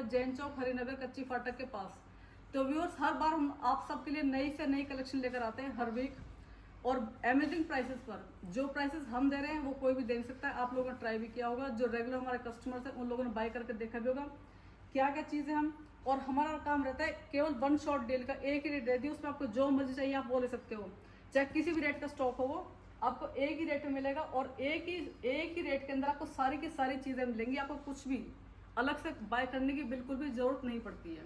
है जैन चौक हरिनगर कच्ची फाटक के पास। तो व्यूअर्स, हर बार हम आप सबके लिए नई से नई कलेक्शन लेकर आते हैं हर वीक, और अमेजिंग प्राइसेस पर। जो प्राइसेस हम दे रहे हैं वो कोई भी दे नहीं सकता है। आप लोगों ने ट्राई भी किया होगा, जो रेगुलर हमारे कस्टमर्स हैं उन लोगों ने बाय करके देखा भी होगा क्या क्या चीज़ें हम। और हमारा काम रहता है केवल वन शॉट डील का, एक ही रेट दे दिए, उसमें आपको जो मर्जी चाहिए आप वो ले सकते हो, चाहे किसी भी रेट का स्टॉक हो वो आपको एक ही रेट में मिलेगा। और एक ही रेट के अंदर आपको सारी की सारी चीज़ें मिलेंगी, आपको कुछ भी अलग से बाय करने की बिल्कुल भी ज़रूरत नहीं पड़ती है।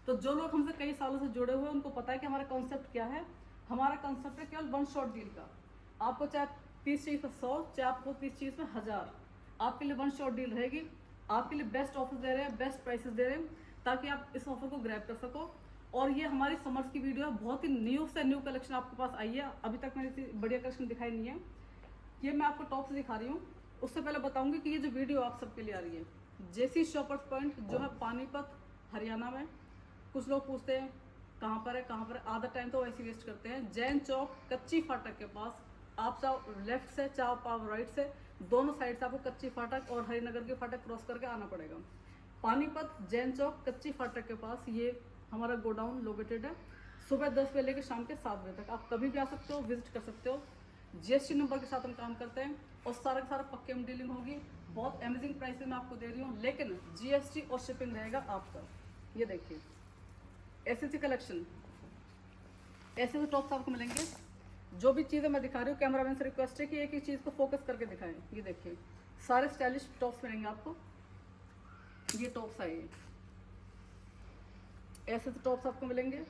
तो जो लोग हमसे कई सालों से जुड़े हुए हैं उनको पता है कि हमारा कॉन्सेप्ट क्या है। हमारा कॉन्सेप्ट है केवल वन शॉट डील का। आपको चाहे 30 चीज़ में 100, चाहे आपको 30 चीज़ में 1000, आपके लिए वन शॉट डील रहेगी। आपके लिए बेस्ट ऑफर दे रहे हैं, बेस्ट प्राइसेस दे रहे हैं, ताकि आप इस ऑफर को ग्रैब कर सको। और ये हमारी समर्स की वीडियो है, बहुत ही न्यू से न्यू कलेक्शन आपके पास आई है। अभी तक मैंने इतनी बढ़िया कलेक्शन दिखाई नहीं है। ये मैं आपको टॉप से दिखा रही हूँ। उससे पहले बताऊंगी कि ये जो वीडियो आप सबके लिए आ रही है, जेसी शॉपर्स पॉइंट जो है पानीपत हरियाणा में। कुछ लोग पूछते हैं कहाँ पर है, कहाँ पर है, आधा टाइम तो वैसे वेस्ट करते हैं। जैन चौक कच्ची फाटक के पास। आप चाहे लेफ्ट से चाहे आप राइट से, दोनों साइड से आपको कच्ची फाटक और हरिनगर की फाटक क्रॉस करके आना पड़ेगा। पानीपत जैन चौक कच्ची फाटक के पास ये हमारा गोडाउन लोकेटेड है। सुबह 10 बजे लेकर शाम के 7 बजे तक आप कभी भी आ सकते हो, विजिट कर सकते हो। जीएसटी नंबर के साथ हम काम करते हैं और सारा का सारा पक्के में डीलिंग होगी। बहुत अमेजिंग प्राइस में आपको दे रही हूँ, लेकिन जीएसटी और शिपिंग रहेगा आपका। ये देखिए ऐसी कलेक्शन, ऐसे टॉप्स आपको मिलेंगे। जो भी चीज़ें मैं दिखा रही हूँ, कैमरामैन से रिक्वेस्ट है कि एक ही चीज़ को फोकस करके दिखाएं। ये देखिए सारे स्टाइलिश टॉप्स मिलेंगे आपको। ये टॉप्स आइए, ऐसे तो टॉप्स आपको मिलेंगे।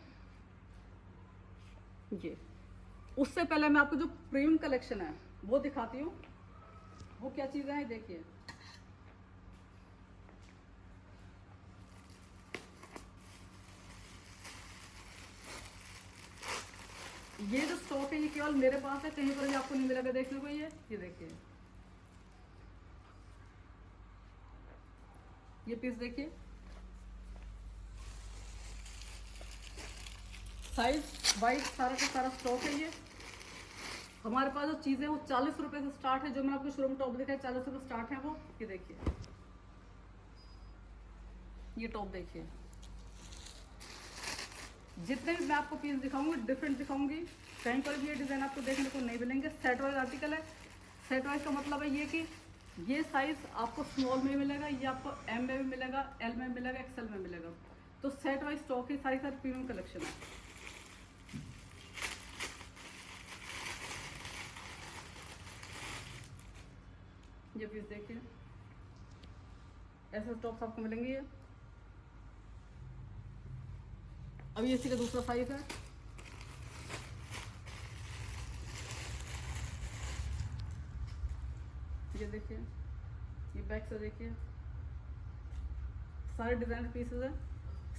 ये उससे पहले मैं आपको जो प्रीमियम कलेक्शन है वो दिखाती हूँ। वो क्या चीज़ें हैं देखिए। ये जो स्टॉक है ये केवल मेरे पास है, कहीं पर भी आपको नहीं मिलेगा देखने को। ये देखिए, ये पीस देखिए, साइज वाइज सारा का सारा स्टॉक है। ये हमारे पास जो चीज़ें वो 40 रुपए से स्टार्ट है। जो मैंने आपको शोरूम टॉप दिखाया 40 रुपए स्टार्ट है वो। ये देखिए, ये टॉप देखिए। जितने भी मैं आपको पीस दिखाऊंगी डिफरेंट दिखाऊंगी, कहीं पर भी ये डिज़ाइन आपको देखने को नहीं मिलेंगे। सेट वाइज आर्टिकल है। सेट वाइज का मतलब है ये कि ये साइज आपको स्मॉल में मिलेगा, ये आपको एम में भी मिलेगा, एल में मिलेगा, एक्सएल में मिलेगा। तो सेट वाइज स्टॉक ही सारी प्रीमियम कलेक्शन है। ये पीस देखिए, ऐसे टॉप्स आपको मिलेंगे। ये अभी इसी का दूसरा साइज है। ये देखिए, ये बैक से देखिए, सारे डिजाइन पीसेस है।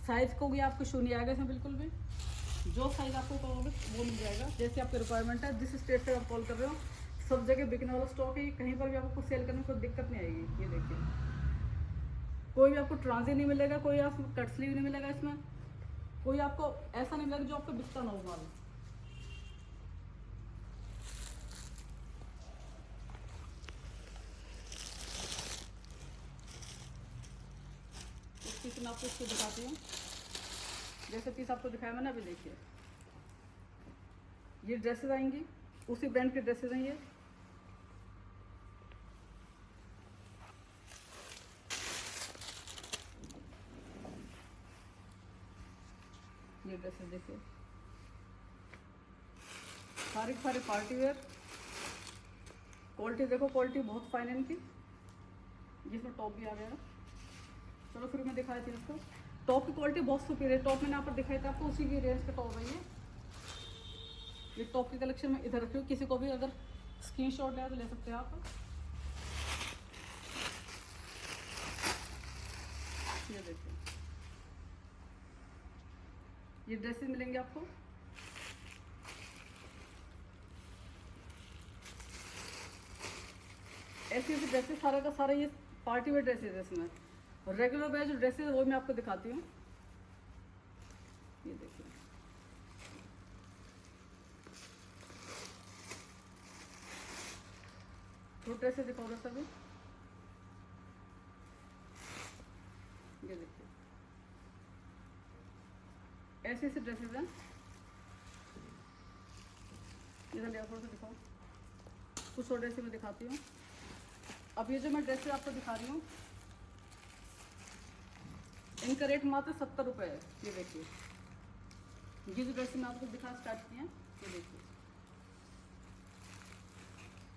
साइज को भी आपको शो नहीं आएगा इसमें बिल्कुल भी। जो साइज आपको कहोगे वो मिल जाएगा, जैसे आपकी रिक्वायरमेंट है। जिस स्टेट से आप कॉल कर रहे हो सब जगह बिकने वाला स्टॉक है। कहीं पर भी आपको सेल करने में कोई दिक्कत नहीं आएगी। ये देखिए, कोई भी आपको ट्रांजी नहीं मिलेगा, कोई आपको कट स्लीव नहीं मिलेगा इसमें, कोई आपको ऐसा नहीं मिलेगा जो आपको बिकता ना हो माल। इस पीस में आपको इसको दिखाती हूँ। जैसे पीस आपको दिखाया मैंने अभी देखिए, ये ड्रेसेस आएंगी, उसी ब्रांड के ड्रेसेस हैं ये ड्रेसेस देखिए, सारी पार्टी वेयर। क्वालिटी देखो, क्वालिटी बहुत फाइन है इनकी। जिसमें टॉप भी आ गया है। चलो फिर मैं दिखाई थी इसको। टॉप की क्वालिटी बहुत सुपीरियर है। टॉप मैंने यहाँ पर दिखाई था आपको, उसी की रेंज का टॉप है ये टॉप की कलेक्शन में इधर रखी हूँ। किसी को भी अगर स्क्रीनशॉट लेना तो ले सकते हैं आप। ये देखिए, ये ड्रेसेस मिलेंगे आपको। ऐसे ड्रेसेस सारा का सारा ये पार्टी वेयर ड्रेसेस है। इसमें रेगुलर वेयर जो ड्रेसेस है वो मैं आपको दिखाती हूँ। ये देखिए, तो ड्रेसेस दिखाओगे सभी। ये देखिए, ऐसे ऐसे ड्रेसेस हैं, इधर ले थोड़ा सा दिखाओ, कुछ और ड्रेसेस मैं दिखाती हूँ। अब ये जो मैं ड्रेसेस आपको दिखा रही हूँ, इनका रेट मात्र 70 रुपये है। ये देखिए, ये जो ड्रेसेस मैं आपको दिखा स्टार्ट किए हैं, ये देखिए,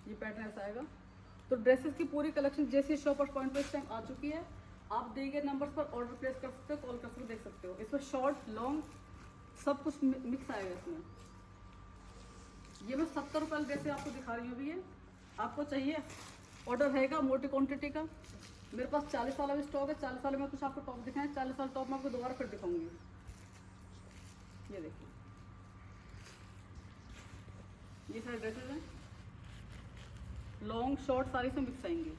ये पैटर्न ऐसा आएगा। तो ड्रेसेस की पूरी कलेक्शन जैसी शॉपर्स पॉइंट पर इस टाइम आ चुकी है। आप दिए गए नंबर्स पर ऑर्डर प्लेस कर सकते हो, कॉल कर सकते हो, देख सकते हो। इसमें शॉर्ट लॉन्ग सब कुछ मिक्स आएगा इसमें। ये मैं 70 रुपये वाली ड्रेसेस आपको दिखा रही हूँ अभी। ये आपको चाहिए, ऑर्डर रहेगा मोटी क्वान्टिटी का। मेरे पास 40 वाला भी स्टॉक है। 40 वाले में कुछ आपको टॉप दिखाएं, 40 वाला टॉप मैं आपको दोबारा फिर दिखाऊंगी। ये देखिए, ये सारे ड्रेसेस हैं, लॉन्ग शॉर्ट सारी से मिक्स आएंगे।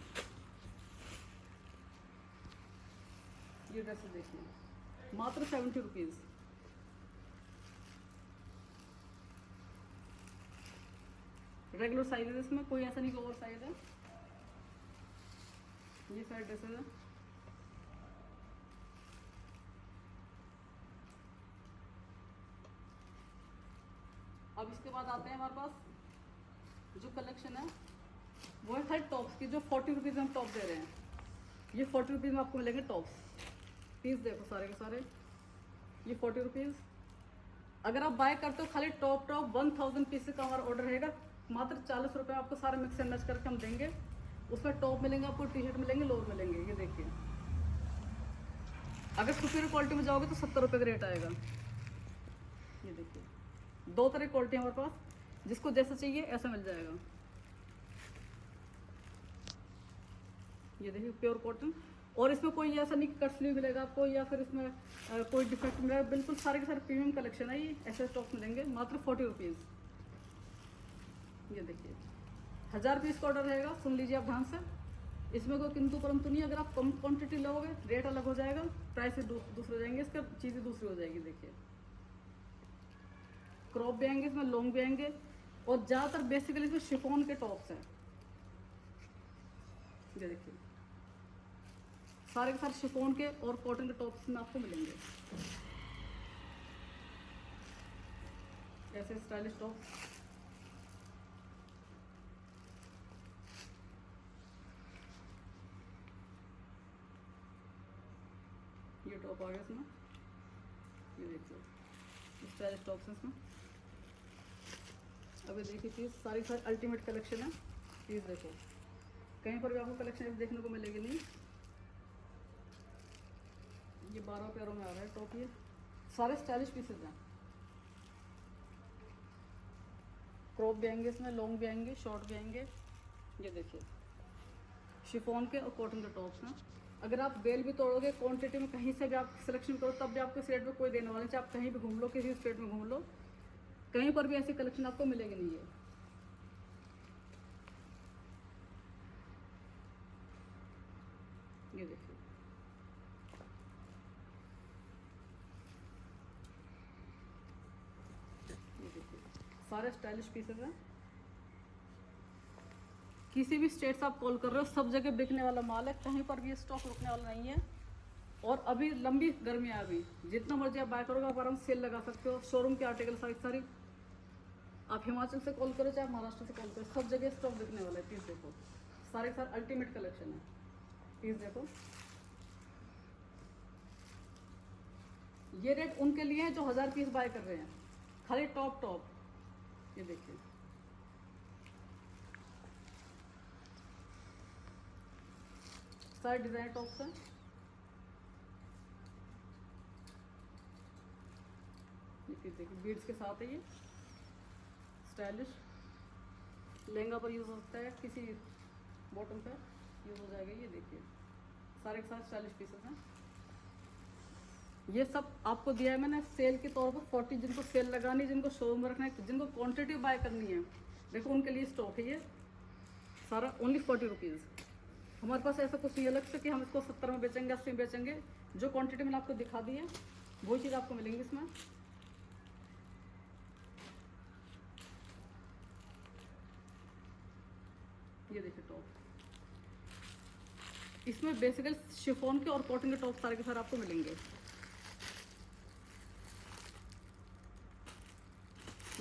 ये ड्रेसेस देखिए, मात्र 70 रुपीज़। रेगुलर साइज है इसमें, कोई ऐसा नहीं कि ओवर साइज है। ये सारे ड्रेसेस हैं। अब इसके बाद आते हैं हमारे पास जो कलेक्शन है वो है टॉप्स की, जो 40 रुपीज़ में हम टॉप दे रहे हैं। ये 40 रुपीज़ में आपको मिलेंगे टॉप्स। पीस देखो सारे के सारे, ये 40 रुपीज़। अगर आप बाय करते हो खाली टॉप 1000 पीस का हमारा ऑर्डर रहेगा, मात्र 40 रुपये आपको सारे मिक्स एंड मैच करके हम देंगे। उसमें टॉप मिलेंगे आपको, टी शर्ट मिलेंगे, लोअर मिलेंगे। ये देखिए, अगर सुपीरियर क्वालिटी में जाओगे तो 70 रुपये का रेट आएगा। ये देखिए, दो तरह की क्वालिटी हमारे पास, जिसको जैसा चाहिए ऐसा मिल जाएगा। ये देखिए, प्योर कॉटन। और इसमें कोई ऐसा नहीं कट स्लीव मिलेगा आपको, या फिर इसमें कोई डिफेक्ट मिलेगा। बिल्कुल सारे के सारे प्रीमियम कलेक्शन है। ये ऐसे टॉप मिलेंगे मात्र 40 रुपीज़। ये देखिए, 1000 पीस का ऑर्डर रहेगा, सुन लीजिए आप ध्यान से। इसमें कोई किंतु परंतु नहीं। अगर आप कम क्वांटिटी लोगे रेट अलग हो जाएगा, प्राइस दूसरे हो जाएंगे, इसका चीज़ें दूसरी हो जाएगी। देखिए, क्रॉप भी आएंगे इसमें, लॉन्ग भी आएंगे, और ज़्यादातर बेसिकली इसमें शिफॉन के टॉप्स हैं। ये देखिए, सारे के सारे शिफॉन के और कॉटन के टॉप्स में आपको मिलेंगे। ऐसे स्टाइलिश टॉप्स। ये टॉप आ गया इसमें, ये देखिए, स्टाइलिश टॉप्स हैं इसमें। अभी देखिए चीज़ सारी सारी अल्टीमेट कलेक्शन है। चीज़ देखो, कहीं पर भी आपको कलेक्शन देखने को मिलेगी नहीं। ये 12 प्यारों में आ रहा है टॉप। ये सारे स्टाइलिश पीसेज हैं। क्रॉप भी आएंगे इसमें, लॉन्ग भी आएंगे, शॉर्ट भी आएंगे। ये देखिए, शिफॉन के और कॉटन के टॉप्स हैं। अगर आप बेल भी तोड़ोगे क्वांटिटी में, कहीं से भी आप सिलेक्शन करो, तब भी आपको इस रेट में कोई देने वाला नहीं। चाहे आप कहीं भी घूम लो, किसी स्टेट में घूम लो, कहीं पर भी ऐसी कलेक्शन आपको मिलेगी नहीं है। ये देखिए, ये देखिए, सारे स्टाइलिश पीसेस हैं। किसी भी स्टेट से आप कॉल कर रहे हो, सब जगह बिकने वाला माल है, कहीं पर भी स्टॉक रुकने वाला नहीं है। और अभी लंबी गर्मी है, अभी जितना मर्जी आप बाय करोगे आप आराम से सेल लगा सकते हो। शोरूम के आर्टिकल सारी आप हिमाचल से कॉल करो, चाहे महाराष्ट्र से कॉल करो, सब जगह स्टॉक बिकने वाला है। पीस देखो, सारे के सारे अल्टीमेट कलेक्शन है। पीस देखो, ये रेट उनके लिए है जो 1000 पीस बाय कर रहे हैं, खाली टॉप। ये देखिए, सारे डिजाइन टॉप्स हैं। ये पीस देखिए, बीड्स के साथ है। ये स्टाइलिश लहंगा पर यूज़ हो सकता है, किसी बॉटम पर यूज़ हो जाएगा। ये देखिए, सारे के साथ स्टाइलिश पीसेस हैं। ये सब आपको दिया है मैंने सेल के तौर पर 40। जिनको सेल लगानी, जिनको शोरूम में रखना है, जिनको क्वांटिटी बाय करनी है, देखो उनके लिए स्टॉक है ये सारा। Only 40 rupees. हमारे पास ऐसा कुछ नहीं अलग से कि हम इसको 70 में बेचेंगे, 80 में बेचेंगे। जो क्वांटिटी मैंने आपको दिखा दी है वही चीज़ आपको मिलेंगी इसमें। ये देखिए टॉप, इसमें बेसिकली शिफॉन के और कॉटन के टॉप सारे के सारे आपको मिलेंगे।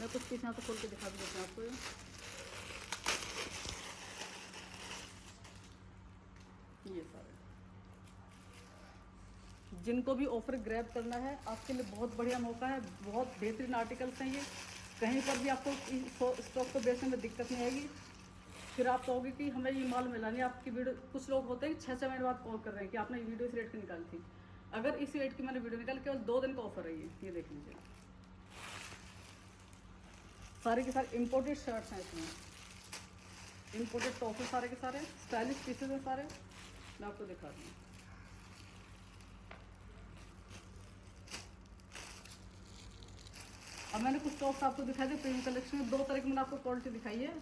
मैं कुछ पीस यहाँ से खोल के दिखा भी देती हूँ आपको। ये सारे जिनको भी ऑफर ग्रैब करना है आपके लिए बहुत बढ़िया मौका है। बहुत बेहतरीन आर्टिकल्स हैं ये, कहीं पर भी आपको स्टॉक को बेचने में दिक्कत नहीं आएगी। फिर आप कहोगे कि हमें ये माल मिला नहीं, आपकी वीडियो, कुछ लोग होते हैं कि 6-6 महीने बाद कॉल कर रहे हैं कि आपने ये वीडियो इस रेट की निकाली थी। अगर इसी रेट की मैंने वीडियो निकाली, केवल 2 दिन का ऑफर है ये देख लीजिए। सारे के सारे इम्पोर्टेड शर्ट्स हैं, इसमें इम्पोर्टेड टॉप है, सारे के सारे स्टाइलिश पीसेज हैं सारे। मैं आपको दिखा दूँ, अब मैंने कुछ टॉप्स आपको दिखाई दी प्रीमियम कलेक्शन में। 2 तरह की मैंने आपको क्वालिटी दिखाई है,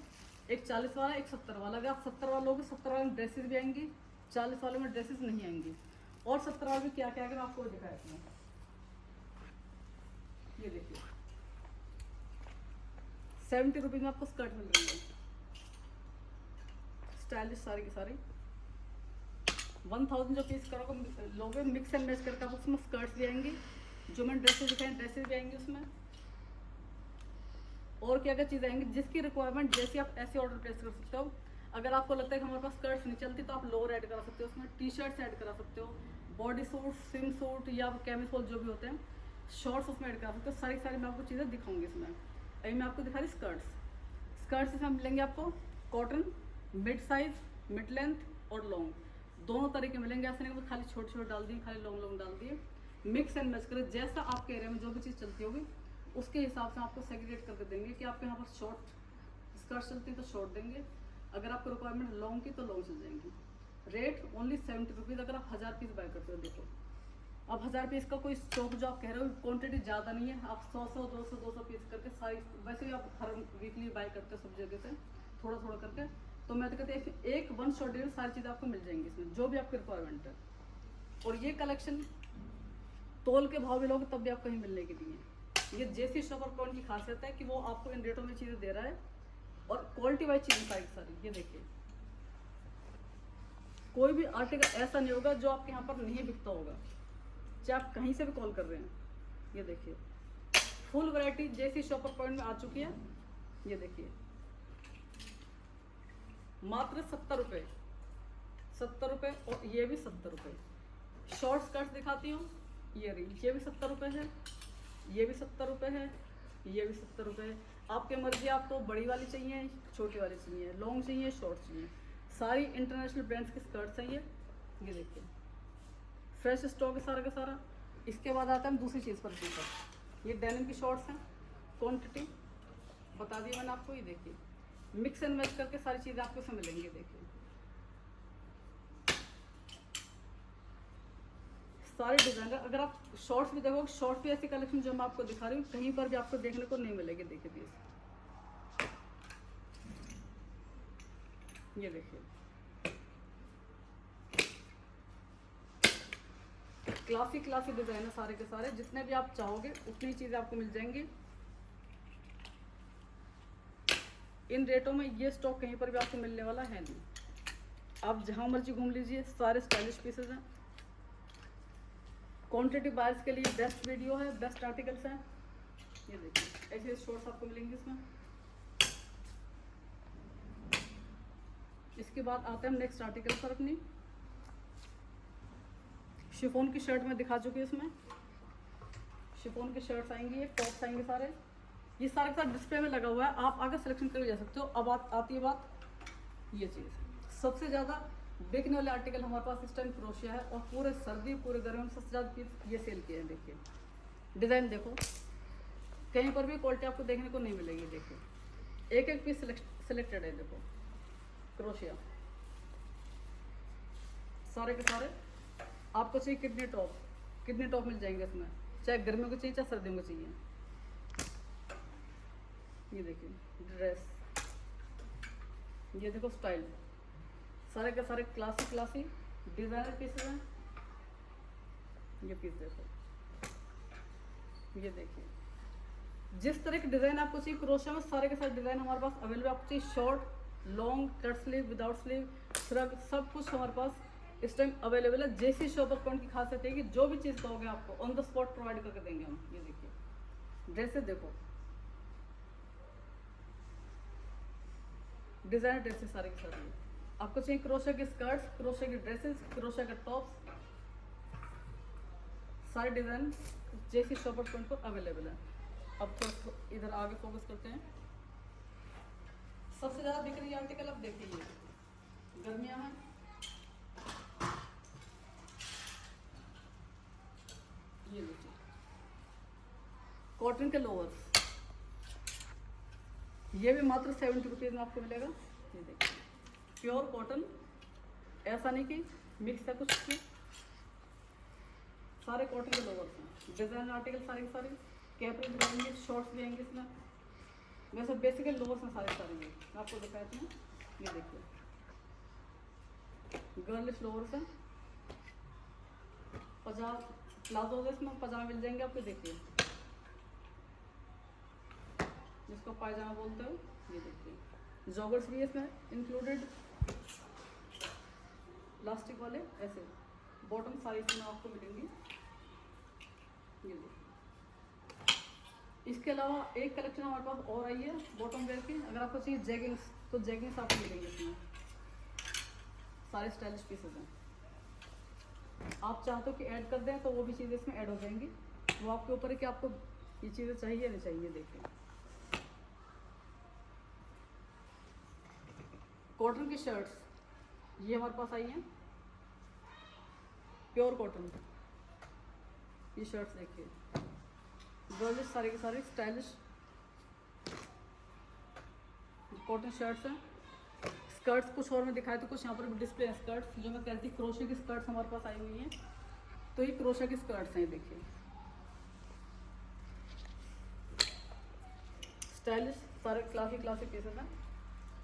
एक 40 वाला, एक 70 वाला। अगर आप 70 वाला लोगे, 70 वाले में ड्रेसेस भी आएंगी, 40 वाले में ड्रेसेस नहीं आएंगी। और 70 वाले में क्या क्या है आपको दिखाया इसमें, ये देखिए 70 रुपीज़ में आपको स्कर्ट मिल रही है, स्टाइलिश सारी की सारी। 1000 जो पीस करोगे लोगे, मिक्स एंड मैच करके आपको उसमें स्कर्ट्स भी आएंगी, जो मैंने ड्रेसेस दिखाई ड्रेसेस भी आएंगी उसमें। और क्या क्या चीज़ आएंगी, जिसकी रिक्वायरमेंट जैसे आप ऐसे ऑर्डर प्लेस कर सकते हो। अगर आपको लगता है कि हमारे पास स्कर्ट्स नहीं चलती तो आप लोअर ऐड करा सकते हो उसमें, टी-शर्ट्स ऐड करा सकते हो, बॉडी सूट, स्विम सूट या कैमिसोल जो भी होते हैं, शॉर्ट्स उसमें ऐड करा सकते हो। सारी सारी मैं आपको चीज़ें दिखाऊंगी इसमें। अभी मैं आपको दिखा रही स्कर्ट्स इसमें मिलेंगे आपको cotton, mid size, mid length और लॉन्ग, दोनों तरीके मिलेंगे। ऐसे नहीं खाली छोटे छोटे डाल दिए, खाली लॉन्ग लॉन्ग डाल दिए, मिक्स एंड मैच करें। जैसा आपके एरिया में जो भी चीज़ चलती होगी उसके हिसाब से आपको सेग्रीगेट करके देंगे कि आपके यहाँ पर शॉर्ट स्कर्ट चलती है तो शॉर्ट देंगे, अगर आपको रिक्वायरमेंट लॉन्ग की तो लॉन्ग चल जाएंगी। रेट ओनली 70 रुपीज़ अगर आप 1000 पीस बाय करते हो। देखो अब 1000 पीस का कोई स्टॉक जो आप कह रहे हो क्वांटिटी ज़्यादा नहीं है, आप 100 200 पीस करके सारी, वैसे भी आप हर वीकली बाय करते हो सब जगह से थोड़ा थोड़ा करके, तो मैं तो कहती हूँ एक 1 शॉट डिलीवरी सारी चीज़ें आपको मिल जाएंगी इसमें, जो भी आपकी रिक्वायरमेंट है। और ये कलेक्शन तोल के भाव भी लोगे तब भी आप कहीं मिलने के लिए। ये जेसी शॉपर पॉइंट की खासियत है कि वो आपको इन रेटों में चीज़ें दे रहा है और क्वालिटी वाइज चीज़ें सारी। ये देखिए कोई भी आर्टिकल ऐसा नहीं होगा जो आपके यहाँ पर नहीं बिकता होगा, चाहे आप कहीं से भी कॉल कर रहे हैं। ये देखिए फुल वैरायटी जेसी शॉपर पॉइंट में आ चुकी है। ये देखिए मात्र 70 रुपये, 70 रुपये, और ये भी 70 रुपये। शॉर्ट स्कर्ट्स दिखाती हूँ, ये रही, ये भी 70 रुपये है, ये भी 70 रुपये है, ये भी 70 रुपये है। आपके मर्जी, आपको बड़ी वाली चाहिए, छोटी वाली चाहिए, लॉन्ग चाहिए, शॉर्ट चाहिए। सारी इंटरनेशनल ब्रांड्स की स्कर्ट्स हैं ये देखिए फ्रेश स्टॉक है सारा का सारा। इसके बाद आता है हम दूसरी चीज़ पर टी-शर्ट। ये डेनिम की शॉर्ट्स हैं, क्वांटिटी बता दी मैंने आपको। ये देखिए मिक्स एंड मैच करके सारी चीज़ें आपको इसमें मिलेंगी। देखिए सारे डिजाइनर, अगर आप शॉर्ट्स भी देखोगे, शॉर्ट्स भी ऐसी कलेक्शन जो मैं आपको दिखा रही हूँ कहीं पर भी आपको देखने को नहीं मिलेगी। देखिए पीस, ये देखिए क्लासी डिजाइन है सारे के सारे, जितने भी आप चाहोगे उतनी चीज़ें आपको मिल जाएंगी इन रेटों में। ये स्टॉक कहीं पर भी आपको मिलने वाला है नहीं, आप जहाँ मर्जी घूम लीजिए, सारे स्टाइलिश पीसेज हैं। क्वांटिटी बायर्स के लिए बेस्ट वीडियो है, बेस्ट आर्टिकल्स हैं। ये देखिए ऐसे शॉर्ट्स आपको मिलेंगे इसमें। इसके बाद आते हैं हम नेक्स्ट आर्टिकल पर अपनी। शिफॉन की शर्ट में दिखा चुकी है, इसमें शिफॉन की शर्ट्स आएंगी, ये टॉप्स आएंगे सारे। ये सारे के साथ डिस्प्ले में लगा हुआ है, आप आगे सिलेक्शन करके जा सकते हो। अब आती है बात ये चीज़, सबसे ज़्यादा बिकने वाले आर्टिकल हमारे पास इस टाइम क्रोशिया है, और पूरे सर्दी पूरे गर्मी में सबसे ज़्यादा पीस ये सेल किए हैं। देखिए डिज़ाइन देखो, कहीं पर भी क्वालिटी आपको देखने को नहीं मिलेगी। देखिए एक एक पीस सिलेक्टेड है। देखो क्रोशिया सारे के सारे आपको चाहिए कितने टॉप मिल जाएंगे इसमें, चाहे गर्मियों को चाहिए चाहे सर्दियों को चाहिए। ये देखिए ड्रेस, ये देखो स्टाइल, सारे के सारे क्लासी डिज़ाइनर पीसेस हैं। ये पीस देखो, ये देखिए जिस तरह के डिज़ाइन आपको चाहिए क्रोशिया में सारे के सारे डिज़ाइन हमारे पास अवेलेबल। आपको चाहिए short, long, cut sleeve, without sleeve, shrug, सब कुछ हमारे पास इस टाइम अवेलेबल है। जेसी शॉपर पॉइंट की खासियत है कि जो भी चीज़ कहोगे आपको ऑन द स्पॉट प्रोवाइड करके देंगे हम। ये देखिए ड्रेसेस देखो, डिज़ाइनर ड्रेसेस सारी की सारी। आपको चाहिए क्रोशे की स्कर्ट्स, क्रोशे की ड्रेसेस, क्रोशे के टॉप्स, सारे डिज़ाइन जेसी शॉपर पॉइंट पर अवेलेबल है। अब थोड़ा इधर आगे फोकस करते हैं। सबसे ज़्यादा बिक रही आर्टिकल अब देखिए, गर्मियाँ हैं, ये देखिए कॉटन के लोअर्स, ये भी मात्र 70 रुपीज़ में आपको मिलेगा। ये देखिए प्योर कॉटन, ऐसा नहीं कि मिक्स है कुछ की, सारे कॉटन के लोअर्स हैं, डिज़ाइन आर्टिकल सारे के सारे, कैपरी भी आएंगे, शॉर्ट्स भी आएंगे इसमें। वैसे बेसिकली लोअर्स हैं सारे सारे, ये मैं आपको दिखाती हूँ। ये देखिए गर्लिश लोअर्स हैं, प्लाजो इसमें पजामा मिल जाएंगे आपको। देखिए जिसको पायजामा बोलते हो, ये देखिए जॉगर्स भी इसमें इंक्लूडेड, प्लास्टिक वाले ऐसे बॉटम सारी इसमें आपको मिलेंगी। ये देखिए इसके अलावा एक कलेक्शन हमारे पास और आई है बॉटम वेयर की। अगर आपको चाहिए जैगिंग्स तो जैगिंग्स आपको मिलेंगे इसमें, सारे स्टाइलिश पीसेस हैं। आप चाहते हो कि ऐड कर दें तो वो भी चीज़ें इसमें ऐड हो जाएंगी, वो आपके ऊपर है कि आपको ये चीज़ें चाहिए नहीं चाहिए। देखिए कॉटन की शर्ट्स ये हमारे पास आई हैं, प्योर कॉटन, ये शर्ट्स देखिए गर्लिश सारे के सारे स्टाइलिश कॉटन शर्ट्स हैं। स्कर्ट्स कुछ और मैं दिखाई तो कुछ यहाँ पर भी डिस्प्ले है स्कर्ट्स, जो मैं कहती क्रोशे की स्कर्ट्स हमारे पास आई हुई हैं। तो ये क्रोशे की स्कर्ट्स हैं, ये देखिए स्टाइलिश सारे क्लासिक पीसेस हैं।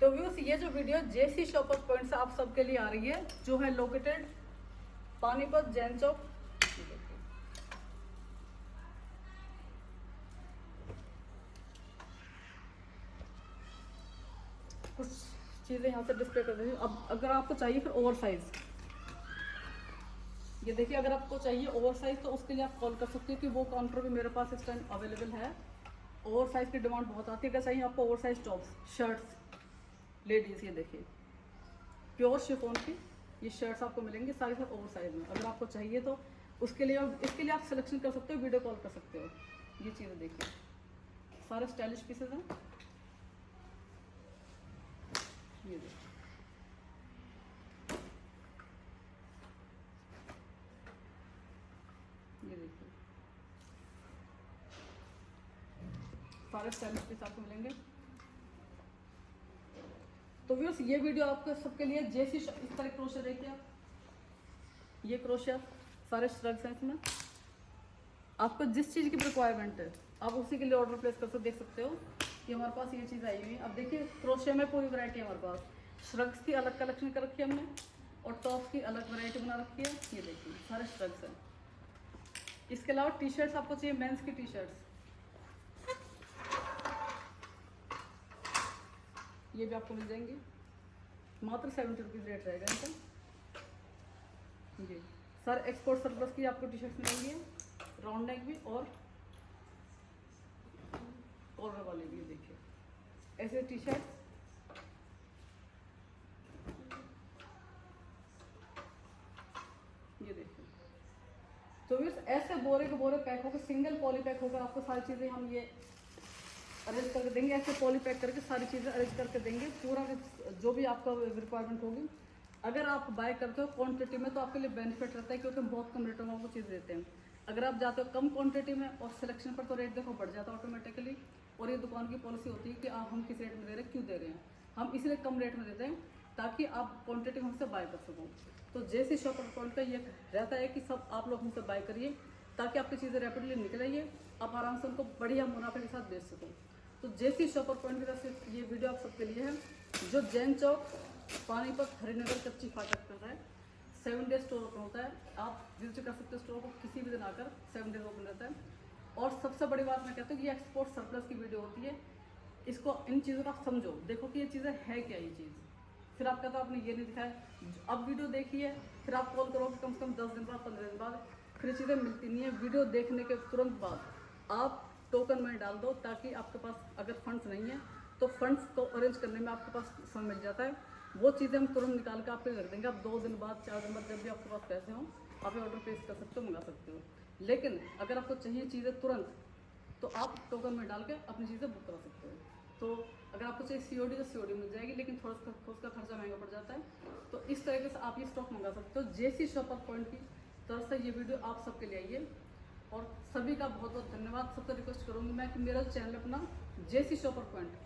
तो व्यूअर्स ये जो वीडियो जेसी शॉपर्स पॉइंट से आप सबके लिए आ रही है, जो है लोकेटेड पानीपत जैन चौक। कुछ चीज़ें यहाँ से डिस्प्ले कर देती हूँ। अब अगर आपको चाहिए फिर ओवर साइज़, ये देखिए अगर आपको चाहिए ओवर साइज़ तो उसके लिए आप कॉल कर सकते हो कि वो काउंटर भी मेरे पास इस टाइम अवेलेबल है। ओवर साइज़ की डिमांड बहुत आती है। अगर चाहिए आपको over size tops, shirts ladies, ये देखिए प्योर शिफॉन की ये शर्ट्स आपको मिलेंगी सारे सब ओवर साइज़ में। अगर आपको चाहिए तो उसके लिए इसके लिए आप सिलेक्शन कर सकते हो, वीडियो कॉल कर सकते हो। ये चीज़ें देखिए सारे स्टाइलिश पीसेज हैं, ये देखिए ये देखिए सारे स्टाइलिश पीस आपको मिलेंगे। तो व्यूअर्स ये वीडियो आपके सबके लिए जैसी इस तरह क्रोशे देखिए आप, ये क्रोशे सारे श्रग्स हैं इसमें। आपको जिस चीज़ की रिक्वायरमेंट है आप उसी के लिए ऑर्डर प्लेस कर सकते, देख सकते हो कि हमारे पास ये चीज़ आई हुई है। अब देखिए क्रोशे में पूरी वैरायटी है हमारे पास, श्रग्स की अलग कलेक्शन कर रखी है हमने और टॉप्स की अलग वैरायटी बना रखी है। ये देखिए सारे श्रग्स हैं। इसके अलावा टी शर्ट्स आपको चाहिए, मेंस की टी शर्ट्स, ये भी आपको मिल जाएंगी, मात्र 70 रुपीज़ रेट रहेगा इनका। जी सर एक्सपोर्ट सरप्लस की आपको टी शर्ट्स मिलेंगी, राउंड नेक भी और कॉलर वाले भी। देखिए ऐसे टी शर्ट्स, ये देखिए। तो ऐसे बोरे के बोरे पैक होकर, सिंगल पॉली पैक होकर आपको सारी चीज़ें हम ये अरेंज करके देंगे। ऐसे पॉली पैक करके सारी चीज़ें अरेंज करके देंगे, पूरा जो भी आपका रिक्वायरमेंट होगी। अगर आप बाय करते हो क्वांटिटी में तो आपके लिए बेनिफिट रहता है, क्योंकि हम बहुत कम रेटों में आपको चीज़ देते हैं। अगर आप जाते हो कम क्वांटिटी में और सिलेक्शन पर तो रेट देखो बढ़ जाता है ऑटोमेटिकली। और ये दुकान की पॉलिसी होती है कि आप हम किस रेट में दे रहे हैं, क्यों दे रहे हैं, हम इसलिए कम रेट में देते हैं ताकि आप क्वान्टिटी हमसे बाय कर सको। तो जैसे शॉपर पॉइंट का ये रहता है कि सब आप लोग हमसे बाय करिए ताकि आपकी चीज़ें रैपिडली निकल आइए, आप आराम से उनको बढ़िया मुनाफे के साथ बेच सको। तो जैसी शॉपर पॉइंट की तरफ से ये वीडियो आप सबके लिए है, जो जैन चौक पानीपत हरिनगर कच्ची फाटक पर है। 7 डेज स्टोर ओपन होता है, आप विजिट कर सकते हो स्टोर को किसी भी दिन आकर, 7 डेज ओपन रहता है। और सबसे बड़ी बात मैं कहती हूँ कि ये एक्सपोर्ट सरप्लस की वीडियो होती है, इसको इन चीज़ों का आप समझो, देखो कि ये चीज़ें है क्या ये चीज़। फिर आप कहते हो आपने ये नहीं दिखाया, अब वीडियो देखिए फिर आप कॉल करोगे कम से कम 10 दिन बाद 15 दिन बाद, फिर चीज़ें मिलती नहीं है। वीडियो देखने के तुरंत बाद आप टोकन मनी डाल दो ताकि आपके पास अगर फंड्स नहीं है तो फंड्स को अरेंज करने में आपके पास समय मिल जाता है। वो चीज़ें हम तुरंत निकाल के आपके लिए रख देंगे। आप 2 दिन बाद 4 दिन बाद जब भी आपके पास पैसे हों आप ये ऑर्डर प्लेस कर सकते हो, मंगा सकते हो। लेकिन अगर आपको चाहिए चीज़ें तुरंत तो आप टोकन में डाल के अपनी चीज़ें बुक करा सकते हो। तो अगर आपको चाहिए COD तो COD मिल जाएगी, लेकिन थोड़ा सा उसका खर्चा महंगा पड़ जाता है। तो इस तरीके से आप ये स्टॉक मंगा सकते हो। JC शॉपर पॉइंट की तरफ से ये वीडियो आप सबके लिए आई है और सभी का बहुत बहुत धन्यवाद। सबसे रिक्वेस्ट करूँगी मैं कि मेरा चैनल अपना JC शॉपर पॉइंट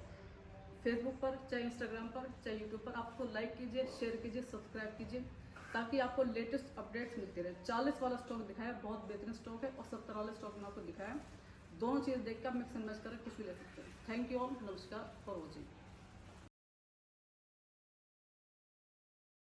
फेसबुक पर, चाहे इंस्टाग्राम पर, चाहे यूट्यूब पर, आपको लाइक कीजिए, शेयर कीजिए, सब्सक्राइब कीजिए, ताकि आपको लेटेस्ट अपडेट्स मिलते रहे। 40 वाला स्टॉक दिखाया, बहुत बेहतरीन स्टॉक है, और 70 वाला स्टॉक में आपको दिखाया। दोनों चीज़ देख कर आप मिक्स एंड मैच करके कुछ भी ले सकते हैं। थैंक यू ऑल, नमस्कार फॉर वॉचिंग।